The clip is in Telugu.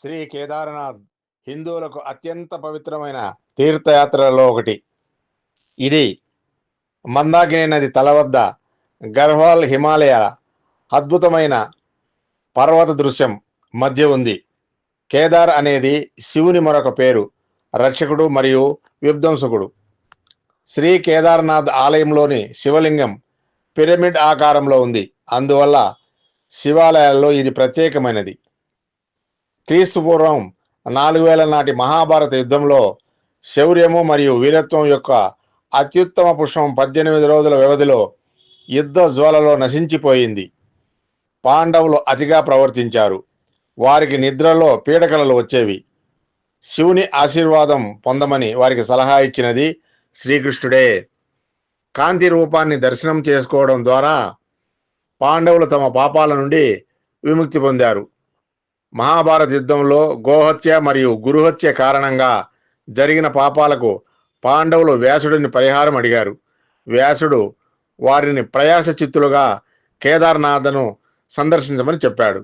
శ్రీ కేదార్నాథ్ హిందువులకు అత్యంత పవిత్రమైన తీర్థయాత్రలలో ఒకటి. ఇది మందాకిని నది తల వద్ద గర్హ్వాల్ హిమాలయ అద్భుతమైన పర్వత దృశ్యం మధ్య ఉంది. కేదార్ అనేది శివుని మరొక పేరు, రక్షకుడు మరియు విధ్వంసకుడు. శ్రీ కేదార్నాథ్ ఆలయంలోని శివలింగం పిరమిడ్ ఆకారంలో ఉంది. అందువల్ల శివాలయాల్లో ఇది ప్రత్యేకమైనది. క్రీస్తు పూర్వం 4000 నాటి మహాభారత యుద్ధంలో శౌర్యము మరియు వీరత్వం యొక్క అత్యుత్తమ పుష్పం 18 రోజుల వ్యవధిలో యుద్ధ జ్వాలలో నశించిపోయింది. పాండవులు అతిగా ప్రవర్తించారు. వారికి నిద్రలో పీడకలలు వచ్చేవి. శివుని ఆశీర్వాదం పొందమని వారికి సలహా ఇచ్చినది శ్రీకృష్ణుడే. కాంతి రూపాన్ని దర్శనం చేసుకోవడం ద్వారా పాండవులు తమ పాపాల నుండి విముక్తి పొందారు. మహాభారత యుద్ధంలో గోహత్య మరియు గురుహత్య కారణంగా జరిగిన పాపాలకు పాండవులు వ్యాసుడిని పరిహారం అడిగారు. వ్యాసుడు వారిని ప్రయాస చిత్తులుగా కేదార్నాథ్ను సందర్శించమని చెప్పాడు.